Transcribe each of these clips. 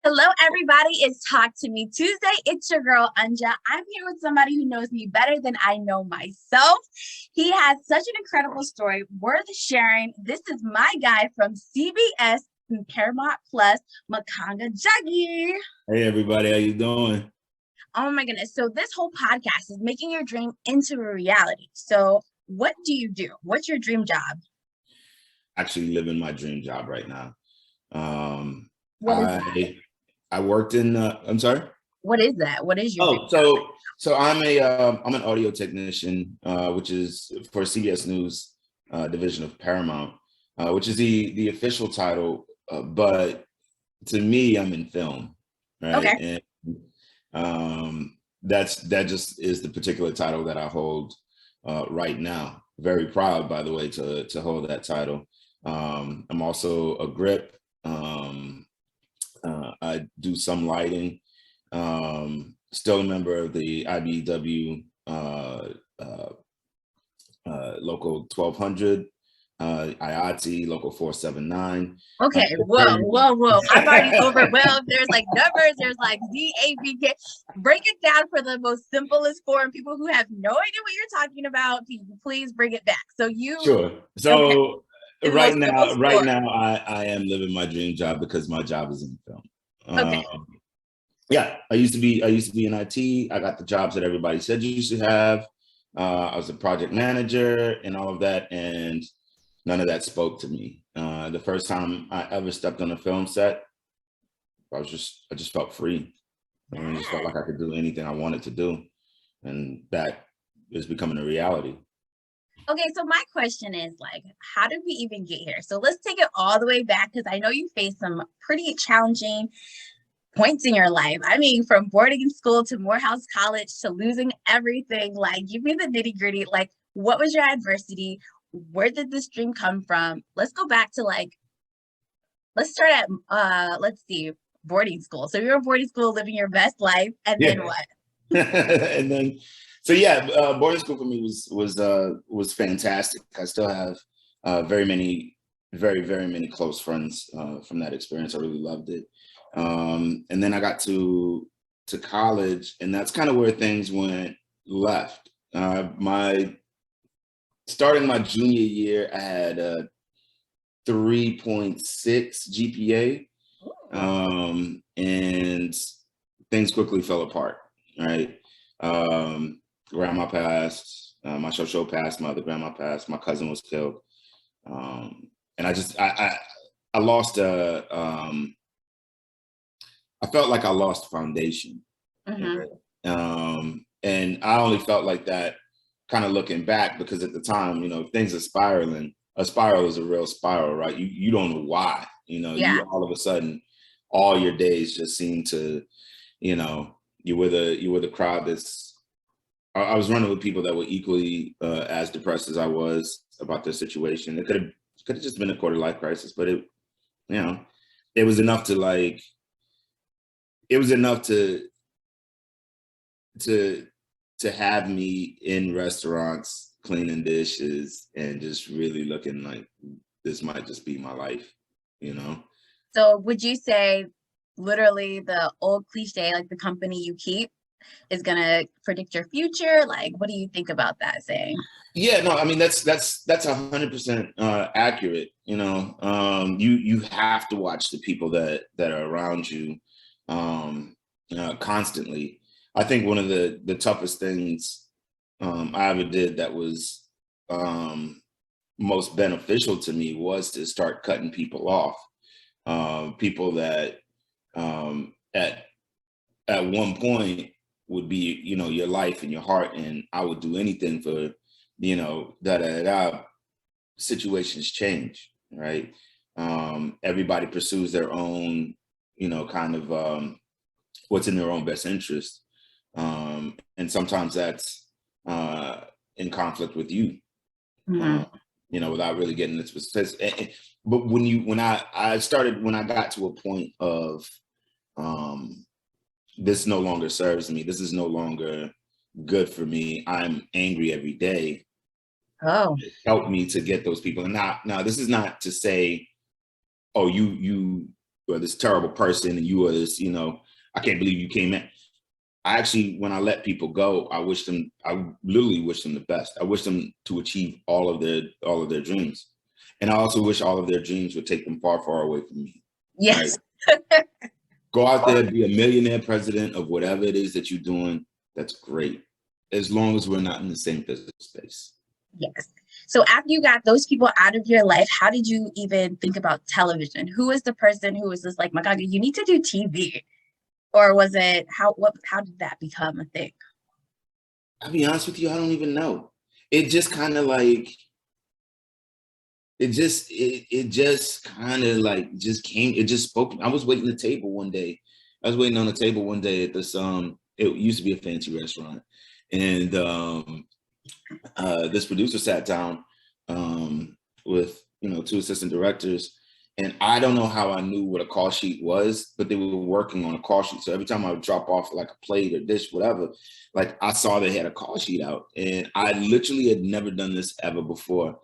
Hello, everybody. It's Talk to Me Tuesday. It's your girl, Anja. I'm here with somebody who knows me better than I know myself. He has such an incredible story worth sharing. This is my guy from CBS and Paramount Plus, Makanga Juggy. Hey everybody, how you doing? Oh my goodness. So this whole podcast is making your dream into a reality. So what do you do? What's your dream job? Actually living my dream job right now. Um, What is that? I I worked in. I'm sorry. What is that? What is your dream Oh, job? so I'm an audio technician, which is for CBS News division of Paramount, which is the official title. But to me, I'm in film, right? Okay. And that just is the particular title that I hold right now. Very proud, by the way, to hold that title. I'm also a grip. I do some lighting. Still a member of the IBW local 1200, IATI local 479. Okay, whoa, whoa, whoa. I'm already overwhelmed. There's like numbers, there's like ZABK. Break it down for the most simplest form. People who have no idea what you're talking about, please bring it back. So Sure. okay, So in the right most now, simplest right form. now, I am living my dream job because my job is in film. Okay. Yeah, I used to be in IT. I got the jobs that everybody said you should have. I was a project manager and all of that, and none of that spoke to me. The first time I ever stepped on a film set, I just felt free. And I just felt like I could do anything I wanted to do, and that is becoming a reality. Okay, so my question is like, how did we even get here? So let's take it all the way back because I know you faced some pretty challenging points in your life. I mean, from boarding in school to Morehouse College to losing everything. Like, give me the nitty gritty. Like, what was your adversity? Where did this dream come from? Let's go back to like, let's start at let's see, boarding school. So you're in boarding school living your best life, and then Yeah. what? And then, so yeah, boarding school for me was fantastic. I still have very many, very many close friends from that experience. I really loved it. And then I got to college, and that's kind of where things went left. My starting my junior year, I had a 3.6 GPA, and things quickly fell apart. Right, grandma passed, my show passed, my other grandma passed, my cousin was killed, and I lost a I felt like I lost foundation. Mm-hmm. Right? And I only felt like that kind of looking back because at the time, if things are spiraling, a spiral is a real spiral, right? You don't know why, Yeah. you all of a sudden, all your days just seem to, you know, you were the crowd that's, I was running with people that were equally as depressed as I was about their situation. It could have just been a quarter life crisis, but you know, it was enough to like, it was enough to to have me in restaurants cleaning dishes and just really looking like this might just be my life, you know? So would you say literally the old cliche, like the company you keep is gonna predict your future? Like, what do you think about that saying? Yeah, no, I mean that's 100% accurate. You have to watch the people that are around you constantly. I think one of the toughest things I ever did that was um, most beneficial to me was to start cutting people off. People that at one point would be, your life and your heart, and I would do anything for, da da da. Situations change, right? Everybody pursues their own, kind of what's in their own best interest, and sometimes that's in conflict with you, Mm-hmm. uh, without really getting into specifics. But when I got to a point of um, this no longer serves me, this is no longer good for me, I'm angry every day, Oh, help me to get those people. And now this is not to say, oh, you this terrible person and you are this, I can't believe you came in. I actually, when I let people go, I literally wish them the best. I wish them to achieve all of their dreams. And I also wish all of their dreams would take them far, far away from me. Yes. Right? Go out there, be a millionaire president of whatever it is that you're doing. That's great. As long as we're not in the same business space. Yes. So after you got those people out of your life, how did you even think about television? Who was the person who was just like, Makanga, you need to do TV? Or was it, how did that become a thing? I'll be honest with you, I don't even know. It just kind of like, it just kind of like just came, it just spoke. I was waiting on the table one day. at this, it used to be a fancy restaurant. And this producer sat down with, two assistant directors. And I don't know how I knew what a call sheet was, but they were working on a call sheet. So every time I would drop off like a plate or dish, whatever, like I saw they had a call sheet out. And I literally had never done this ever before.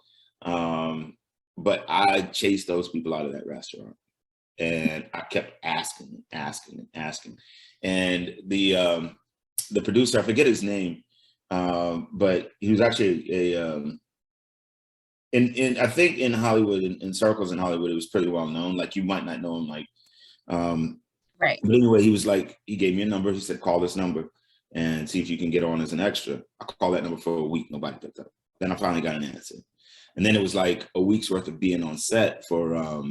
But I chased those people out of that restaurant. And I kept asking. And the producer, I forget his name, but he was actually and I think in Hollywood, in circles in Hollywood, it was pretty well known. Like you might not know him, like, right. But anyway, he gave me a number. He said, call this number and see if you can get on as an extra. I called that number for a week. Nobody picked up. Then I finally got an answer. And then it was like a week's worth of being on set for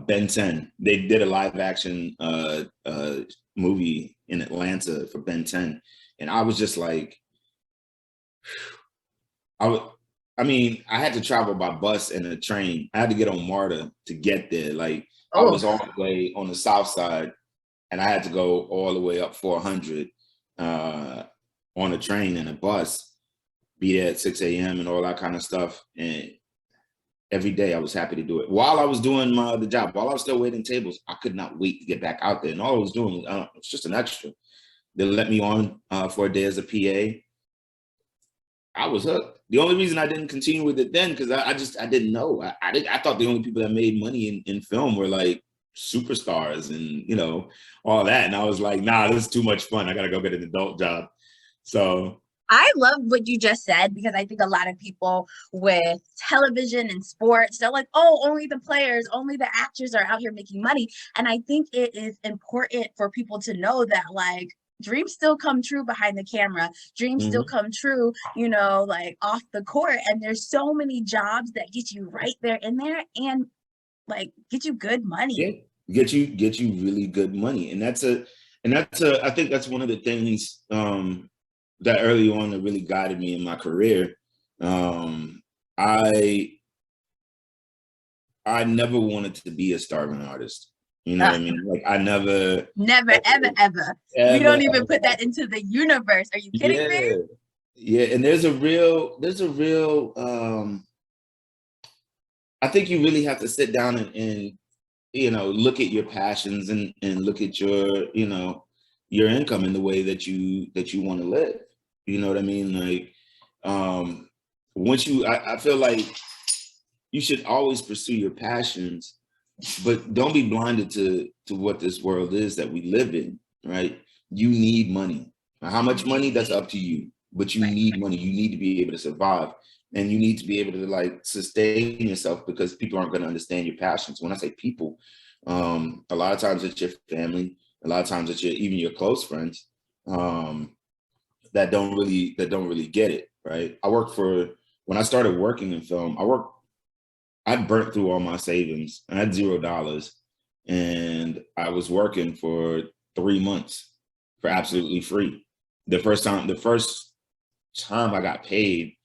Ben 10. They did a live action movie in Atlanta for Ben 10. And I was just like, I had to travel by bus and a train. I had to get on MARTA to get there. Like I was all the way on the south side and I had to go all the way up 400 on a train and a bus, be there at 6 a.m. and all that kind of stuff. And every day I was happy to do it. While I was doing my other job, while I was still waiting tables, I could not wait to get back out there. And all I was doing was just an extra. They let me on for a day as a PA. I was hooked. The only reason I didn't continue with it then, because I didn't know. I thought the only people that made money in film were like superstars and, all that. And I was like, nah, this is too much fun. I got to go get an adult job. So I love what you just said, because I think a lot of people with television and sports, they're like, oh, only the players, only the actors are out here making money. And I think it is important for people to know that, like, dreams still come true behind the camera. Dreams still come true, like off the court. And there's so many jobs that get you right there in there and like get you good money. Yeah, get you really good money. And I think that's one of the things that early on that really guided me in my career. I never wanted to be a starving artist. You know what I mean? Like I never, ever. We don't even put that into the universe. Are you kidding me? Yeah. And there's a real, I think you really have to sit down and look at your passions and look at your, your income in the way that you want to live. You know what I mean? Like, I feel like you should always pursue your passions, but don't be blinded to what this world is that we live in, right? You need money. Now, how much money? That's up to you, but you need money. You need to be able to survive, and you need to be able to like sustain yourself, because people aren't going to understand your passions. When I say people, a lot of times it's your family, a lot of times it's even your close friends that don't really get it, right? When I started working in film, I burnt through all my savings. I had $0, and I was working for 3 months for absolutely free. The first time I got paid,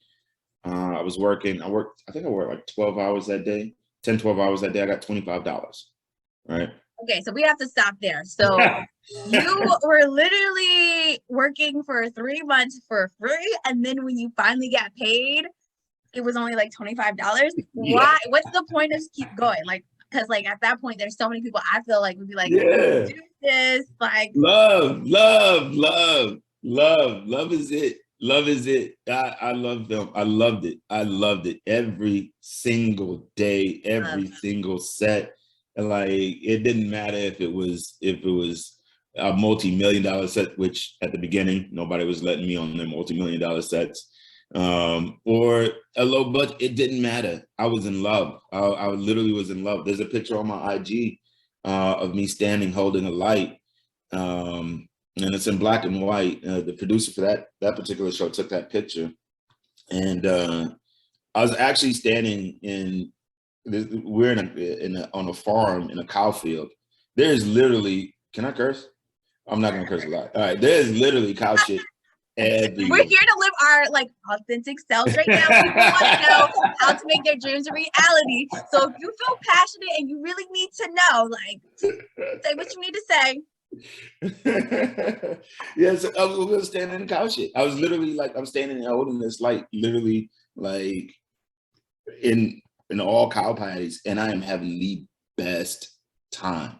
I worked like 12 hours that day, 10, 12 hours that day. I got $25, right? Okay, so we have to stop there. So you were literally working for 3 months for free, and then when you finally got paid, it was only like $25. Why? What's the point of keep going? Like, because like at that point, there's so many people I feel like would be like, do this, like love is it. Love is it. I love them. I loved it every single day, every single set. And like, it didn't matter if it was a multi-million-dollar set, which at the beginning nobody was letting me on their multi-million-dollar sets, or a low budget. It didn't matter. I was in love. I literally was in love. There's a picture on my IG of me standing holding a light, and it's in black and white. The producer for that particular show took that picture, and I was actually standing we're on a farm in a cow field. There's literally, can I curse? I'm not gonna curse a lot. All right, there's literally cow shit everywhere. We're here to live our like authentic selves right now. People want to know how to make their dreams a reality. So if you feel passionate and you really need to know, like, say what you need to say. Yes, I was standing in cow shit. I was literally like, I'm standing and holding this light, literally like in all cow patties, and I am having the best time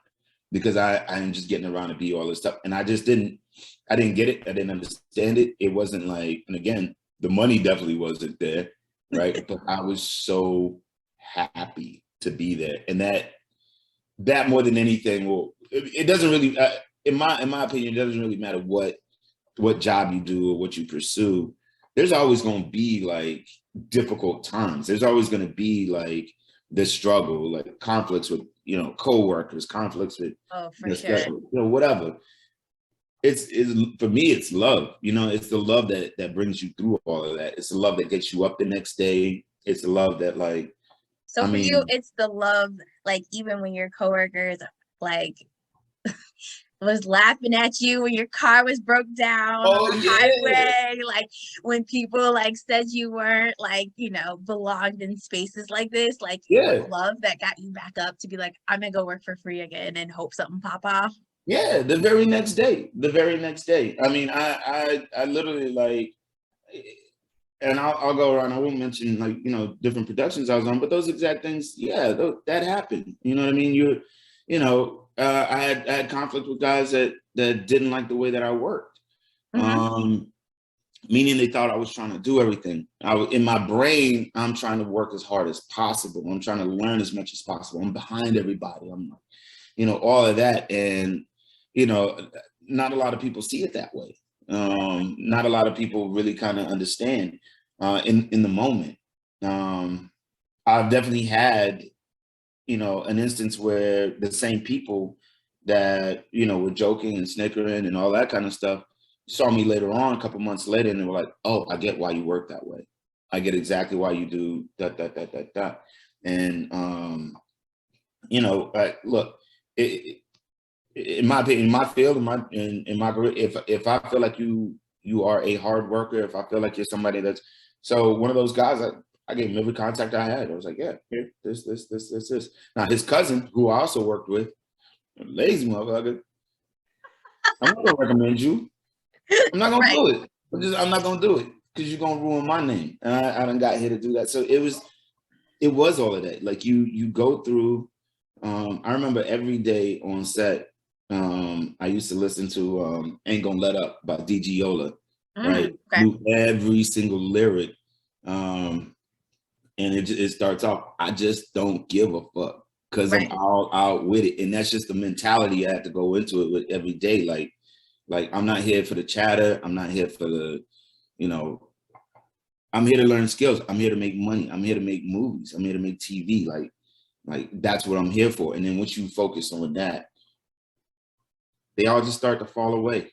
because I am just getting around to be all this stuff, and I didn't get it. I didn't understand it. It wasn't like, and again, the money definitely wasn't there, right? But I was so happy to be there, and that more than anything, well, it doesn't really, in my opinion, it doesn't really matter what job you do or what you pursue. There's always going to be like difficult times. There's always going to be like this struggle, like conflicts with, coworkers, conflicts with, whatever. It's for me, it's love. It's the love that brings you through all of that. It's the love that gets you up the next day. It's the love that like. So for you, it's the love, like even when your coworkers like was laughing at you when your car was broke down on the highway, like when people like said you weren't like, belonged in spaces like this, like love that got you back up to be like, I'm gonna go work for free again and hope something pop off. Yeah, the very next day. I mean, I literally like, and I'll go around. I won't mention like, different productions I was on, but those exact things, that happened. You know what I mean? I had conflict with guys that didn't like the way that I worked. Mm-hmm. Meaning they thought I was trying to do everything. In my brain, I'm trying to work as hard as possible. I'm trying to learn as much as possible. I'm behind everybody. I'm, all of that. And, not a lot of people see it that way. Not a lot of people really kind of understand in the moment. I've definitely had, an instance where the same people that, were joking and snickering and all that kind of stuff saw me later on, a couple months later, and they were like, oh, I get why you work that way. I get exactly why you do that. And, look, in my opinion, in my field, in my career, if I feel like you are a hard worker, if I feel like you're somebody that's, so one of those guys, I gave him every contact I had. I was like, yeah, here, this. Now his cousin, who I also worked with, lazy motherfucker, I'm not gonna recommend you. I'm not gonna do it. I'm not gonna do it because you're gonna ruin my name. And I done got here to do that. So it was all of that. Like you go through. I remember every day on set, I used to listen to "Ain't Gonna Let Up" by D.G. Yola, right? Okay. Every single lyric, and it starts off, I just don't give a fuck because I'm all out with it, and that's just the mentality I have to go into it with every day. Like I'm not here for the chatter. I'm not here for the, I'm here to learn skills. I'm here to make money. I'm here to make movies. I'm here to make TV. Like that's what I'm here for. And then once you focus on that, they all just start to fall away.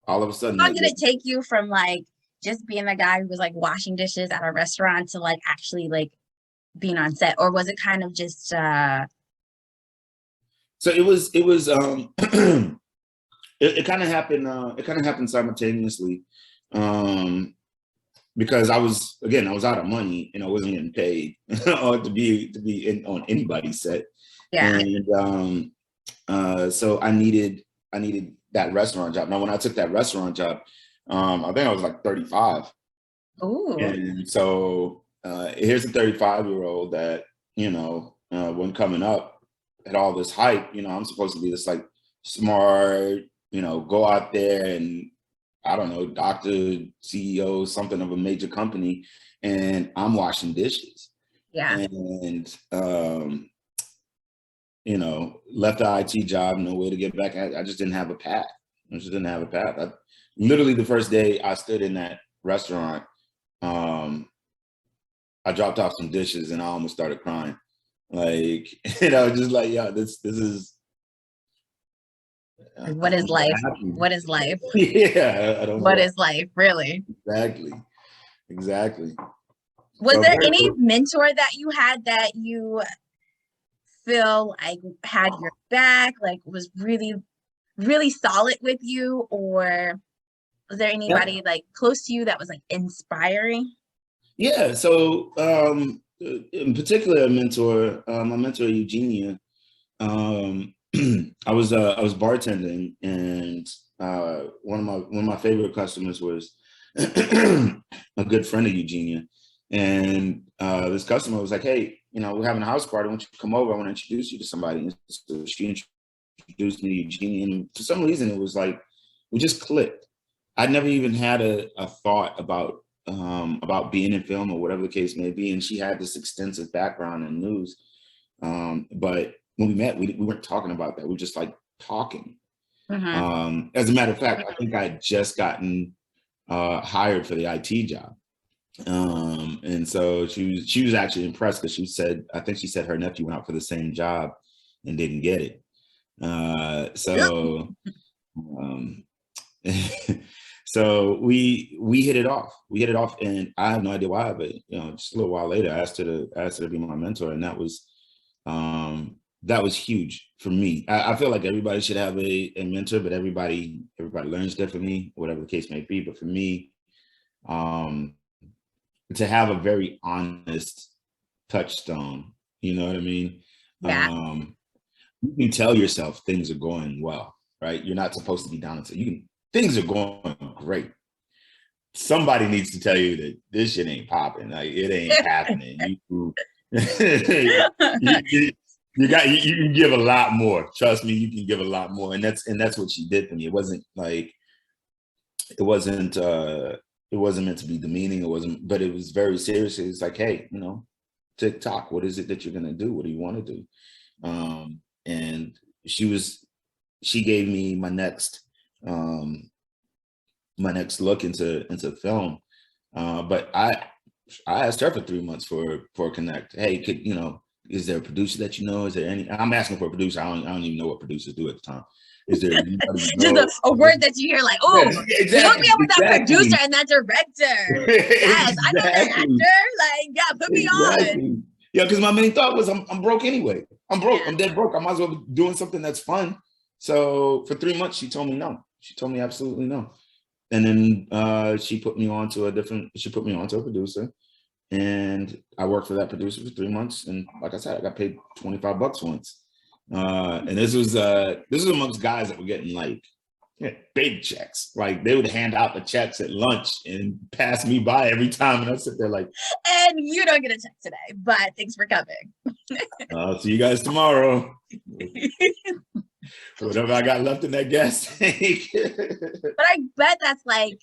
All of a sudden. How did it take you from like just being a guy who was like washing dishes at a restaurant to like actually like being on set? Or was it kind of just So it was it kind of happened simultaneously. Because I was out of money and I wasn't getting paid or to be on anybody's set. Yeah. And so I needed that restaurant job. Now, when I took that restaurant job, I think I was like 35. Ooh. And so here's a 35-year-old that, when coming up had all this hype, I'm supposed to be this like smart, go out there and I don't know, doctor, CEO, something of a major company, and I'm washing dishes. Yeah. And left the IT job, no way to get back. I just didn't have a path. Literally the first day I stood in that restaurant, I dropped off some dishes and I almost started crying. Like, just like, yeah, this is. What is life? What is life? Yeah, I don't know. What is life, really? Exactly. Was there any mentor that you had that you feel like had your back, like was really, really solid with you? Or was there anybody like close to you that was like inspiring? Yeah. So in particular, a mentor, my mentor, Eugenia, I was bartending, and one of my favorite customers was a good friend of Eugenia. And this customer was like, hey, we're having a house party. I want you to come over. I want to introduce you to somebody. And so she introduced me to Eugenia. And for some reason, it was like, we just clicked. I'd never even had a thought about being in film or whatever the case may be. And she had this extensive background in news. But when we met, we weren't talking about that. We were just like talking. Mm-hmm. As a matter of fact, I think I had just gotten hired for the IT job. And so she was actually impressed because I think she said her nephew went out for the same job and didn't get it. So we hit it off. And I have no idea why, but just a little while later, I asked her to be my mentor, and that was huge for me. I feel like everybody should have a mentor, but everybody learns differently, whatever the case may be. But for me, to have a very honest touchstone, you know what I mean? Yeah. You can tell yourself things are going well, right? You're not supposed to be down until things are going great. Somebody needs to tell you that this shit ain't popping. Like, it ain't happening. You can give a lot more. Trust me, you can give a lot more. And that's what she did for me. It wasn't meant to be demeaning. But it was very serious. It's like, hey, TikTok, what is it that you're gonna do? What do you want to do? And she gave me my next look into film. But I asked her for 3 months for a connect. Hey, is there a producer that you know? Is there any? I'm asking for a producer. I don't even know what producers do at the time. Is there just a word that you hear like, oh, exactly, hook me up with that producer and that director. Yes, I know that actor. Like, yeah, put me on. Yeah, because my main thought was I'm broke anyway. I'm broke. Yeah. I'm dead broke. I might as well be doing something that's fun. So for 3 months, she told me no. She told me absolutely no. And then she put me onto a producer, and I worked for that producer for 3 months. And like I said, I got paid $25 once. And this was amongst guys that were getting like big checks. Like, they would hand out the checks at lunch and pass me by every time, and I sit there like, and you don't get a check today, but thanks for coming. I'll see you guys tomorrow. Whatever I got left in that gas tank. But I bet that's like,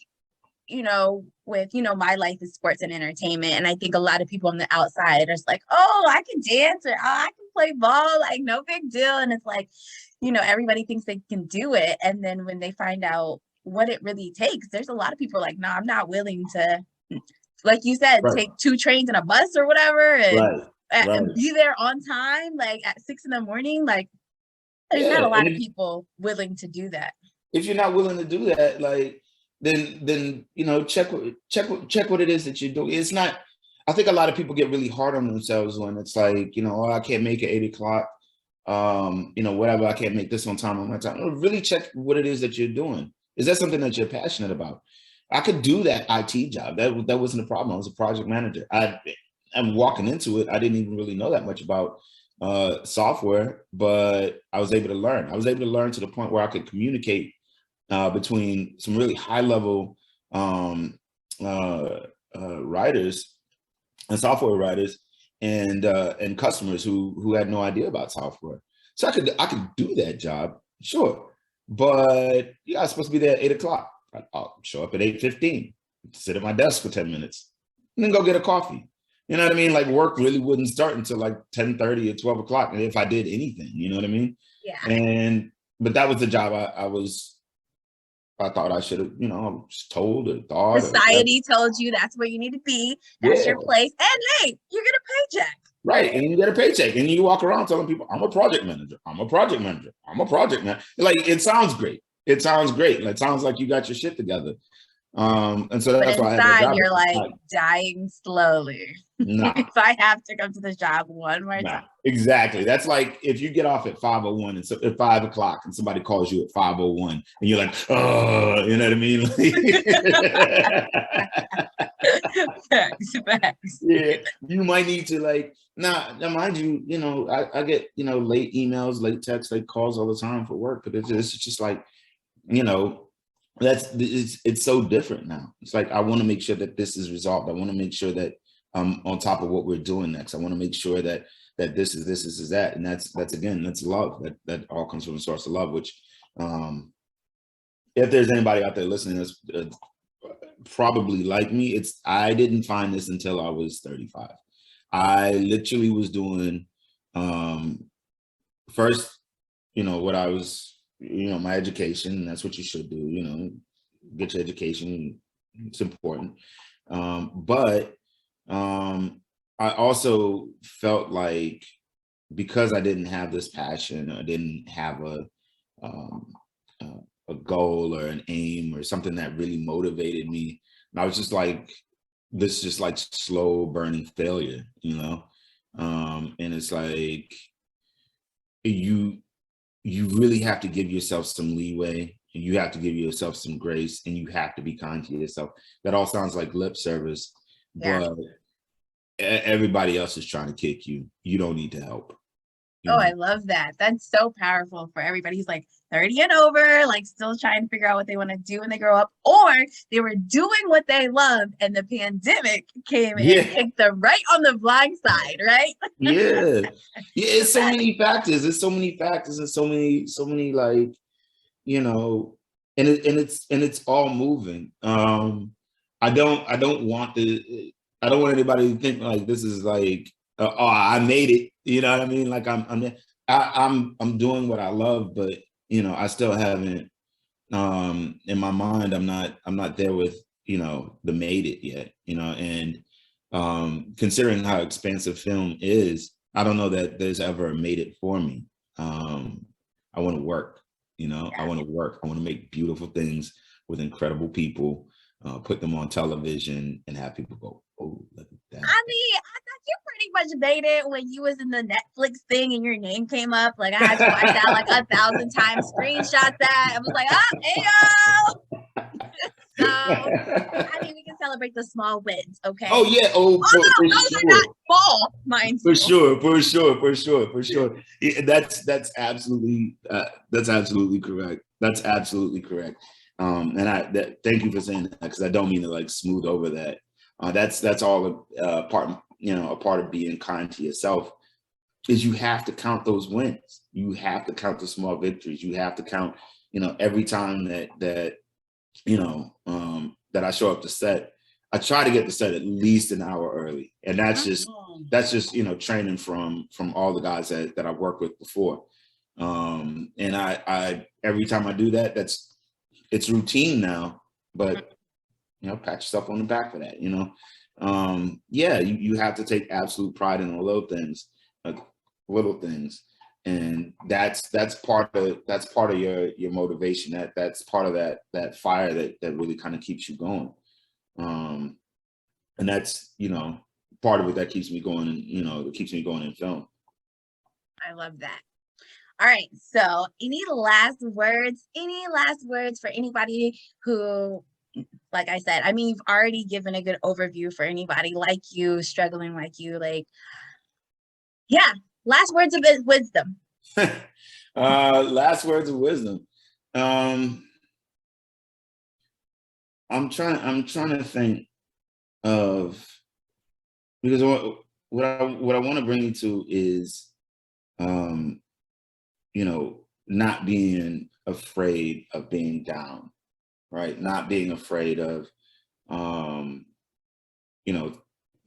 with, my life is sports and entertainment. And I think a lot of people on the outside are just like, oh, I can dance, or oh, I can play ball, like no big deal. And it's like, everybody thinks they can do it. And then when they find out what it really takes, there's a lot of people like, no, I'm not willing to, like you said, take 2 trains and a bus or whatever, and be there on time, like at 6 a.m. Like, there's not a lot of people willing to do that. If you're not willing to do that, like, then check what it is that you're doing. It's not. I think a lot of people get really hard on themselves when it's like, oh, I can't make it 8 o'clock. Whatever, I can't make this on my time. Really check what it is that you're doing. Is that something that you're passionate about? I could do that IT job. That wasn't a problem. I was a project manager. I'm walking into it. I didn't even really know that much about software, but I was able to learn. I was able to learn to the point where I could communicate between some really high level writers and software writers and customers who had no idea about software. So I could do that job, sure, but I was supposed to be there at 8 o'clock. I'll show up at 8:15, sit at my desk for 10 minutes, and then go get a coffee. You know what I mean? Like work really wouldn't start until like 10:30 or 12 o'clock. And if I did anything, you know what I mean? Yeah. And, but that was the job I thought I should have, you know, I was told or thought or whatever. Society told you that's where you need to be. That's Yeah. your place. And hey, you get a paycheck. Right. And you get a paycheck and you walk around telling people, I'm a project manager. I'm a project manager. I'm a project manager. Like it sounds great. It sounds great. It sounds like you got your shit together. And so But that's why I had that inside, job. you're like dying slowly. Nah, If I have to come to the job one more nah, time. exactly. That's like if you get off at 5:01 and so at 5 o'clock and somebody calls you at 5:01 and you're like, oh, you know what I mean? Facts. Yeah, you might need to like now mind you, you know, I get, you know, late emails, late texts, late calls all the time for work, but it's just like, you know, it's so different now. It's like I want to make sure that this is resolved. I want to make sure that I'm on top of what we're doing next. I want to make sure that this is that, and that's again, that's love. That all comes from a source of love. Which, if there's anybody out there listening that's probably like me, I didn't find this until I was 35. I literally was doing first, you know, what I was, you know, my education, and that's what you should do, you know, get your education. It's important. But I also felt like because I didn't have this passion, I didn't have um, a goal or an aim or something that really motivated me. And I was just like, this just like slow burning failure, you know? And it's like, you really have to give yourself some leeway, and you have to give yourself some grace, and you have to be kind to yourself. That all sounds like lip service, Yeah. but everybody else is trying to kick you. You don't need to help. You Oh, know? I love that. That's so powerful for everybody who's like 30 and over, like still trying to figure out what they want to do when they grow up, or they were doing what they loved and the pandemic came and Yeah, kicked them right on the blind side, right? yeah, yeah. It's so many factors. It's so many factors, and so many like, you know, and it's all moving. I don't want the I don't want anybody to think like this is like, oh, I made it. You know what I mean? Like I'm doing what I love, but you know, I still haven't. In my mind, I'm not there with, you know, the made it yet. You know, and considering how expansive film is, I don't know that there's ever a made it for me. I want to work. You know, I Yeah. want to work. I want to make beautiful things with incredible people, put them on television, and have people go, "Oh, look at that." I mean, I thought you pretty much made it when you was in the Netflix thing and your name came up. Like I had to watch that like 1,000 times, screenshot that. I was like, oh, hey yo. So I mean, we can celebrate the small wins, okay? Oh yeah, oh for Although those are not sure. small, mind For you. sure, for sure, for sure, for sure. Yeah, that's absolutely correct. That's absolutely correct. And thank you for saying that, because I don't mean to like smooth over that. That's all a part, you know, a part of being kind to yourself, is you have to count those wins. You have to count the small victories. You have to count, you know, every time that you know, that I show up to set, I try to get to set at least an hour early. And that's just, you know, training from all the guys that I've worked with before. And I every time I do that, it's routine now, but you know, pat yourself on the back for that, you know. Yeah, you have to take absolute pride in the like little things. And that's part of your motivation. That's part of that fire that really kind of keeps you going. And that's, you know, part of it that keeps me going, and you know, that keeps me going in film. I love that. All right. So, any last words? Any last words for anybody who, like I said, I mean, you've already given a good overview for anybody like you, struggling like you. Like, yeah, last words of wisdom. Last words of wisdom. um I'm trying to think of, because what I want to bring you to is, um you know, not being afraid of being down, right? Not being afraid of, um you know,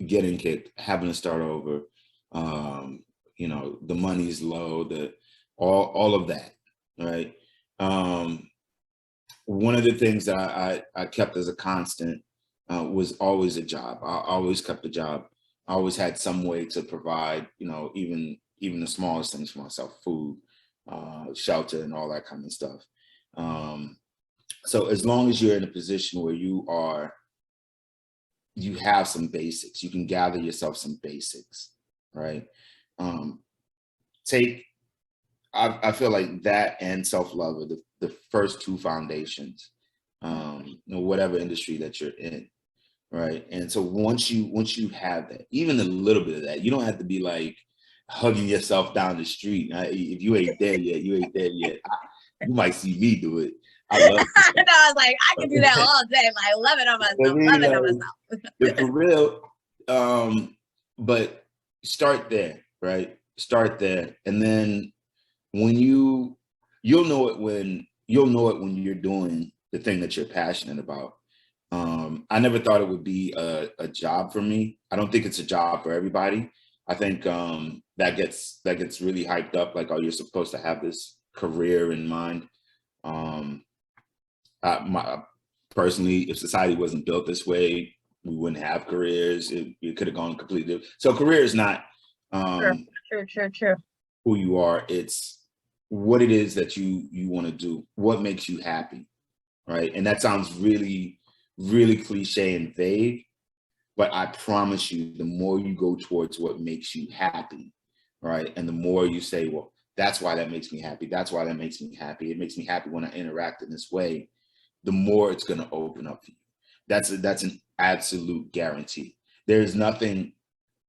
getting kicked, having to start over, the money's low, all of that, right? Um, One of the things that I kept as a constant was always a job. I always kept a job. I always had some way to provide, even the smallest things for myself, food, shelter, and all that kind of stuff. Um, so as long as you're in a position where you have some basics, you can gather yourself some basics, right? Um, take I feel like that and self-love are the first two foundations, whatever industry that you're in, right? And so once you have that, even a little bit of that, you don't have to be like hugging yourself down the street. If you ain't there yet, you ain't there yet. You might see me do it. I love No, I was like, I can do that all day. Like, love it on I myself, mean, love it on myself. for real. But start there, right? Start there, and then when you'll know it when you're doing the thing that you're passionate about. I never thought it would be a job for me. I don't think it's a job for everybody. I think that gets really hyped up, like, oh, you're supposed to have this career in mind. um Personally, if society wasn't built this way, we wouldn't have careers. It could have gone completely different. So career is not True, um true. who you are. It's what it is that you want to do, what makes you happy, right? And that sounds really, really cliche and vague, but I promise you, the more you go towards what makes you happy, right, and the more you say, well, that's why that makes me happy, that's why that makes me happy, it makes me happy when I interact in this way, the more it's going to open up for you. That's an absolute guarantee. There's nothing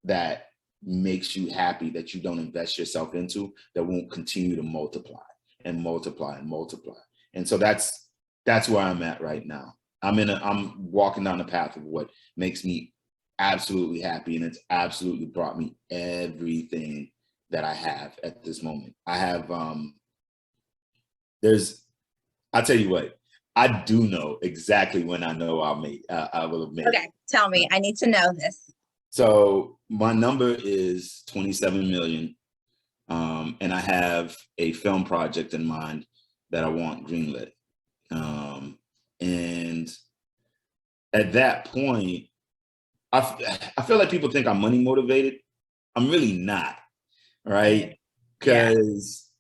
that makes you happy that you don't invest yourself into that won't continue to multiply and multiply and multiply. And so that's where I'm at right now. I'm walking down the path of what makes me absolutely happy, and it's absolutely brought me everything that I have at this moment. I have there's I'll tell you what, I do know exactly when I know I will have made it. Okay, tell me. I need to know this. So my number is 27 million. And I have a film project in mind that I want greenlit. And at that point, I feel like people think I'm money motivated. I'm really not, right? Yeah. Because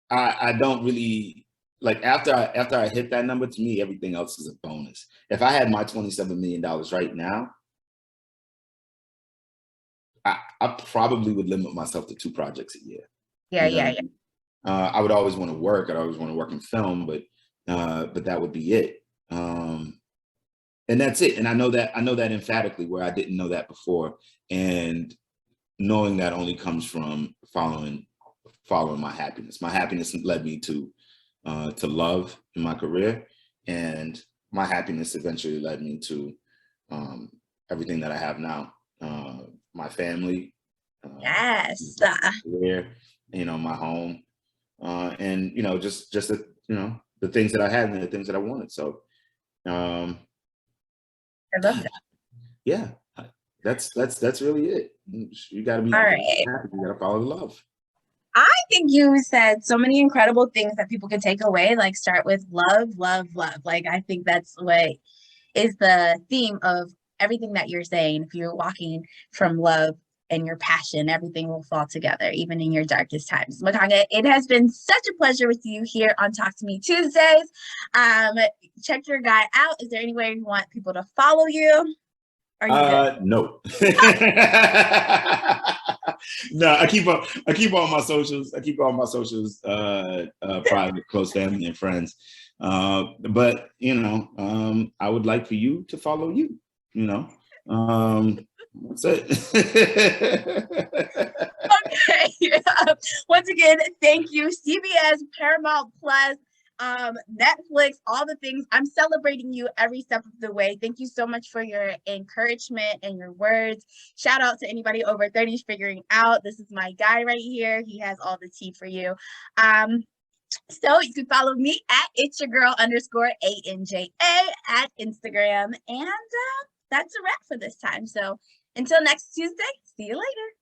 I don't really like, after I hit that number, to me, everything else is a bonus. If I had my $27 million right now, I probably would limit myself to 2 projects a year. Yeah, You know yeah, what I yeah. mean? I would always want to work. I'd always want to work in film, but that would be it. And that's it. And I know that emphatically, where I didn't know that before. And knowing that only comes from following my happiness. My happiness led me to love in my career, and my happiness eventually led me to everything that I have now. My family, Yes. career, my home, and just the things that I had and the things that I wanted. So um, I love that. yeah, that's really it. You got to be All right. happy. You got to follow the love. I think you said so many incredible things that people could take away, like start with love, love, love. Like, I think that's what is the theme of everything that you're saying. If you're walking from love and your passion, everything will fall together, even in your darkest times. Makanga, it has been such a pleasure with you here on Talk to Me Tuesdays. Check your guy out. Is there anywhere you want people to follow you? Are you good? No. No, I keep all my socials. I keep all my socials private, close family and friends. But I would like for you to follow you. That's it. Okay. Once again, thank you. CBS, Paramount Plus, Netflix, all the things. I'm celebrating you every step of the way. Thank you so much for your encouragement and your words. Shout out to anybody over 30 figuring out. This is my guy right here. He has all the tea for you. So you can follow me at it's your girl _ANJA at Instagram. And that's a wrap for this time. So Until next Tuesday, see you later.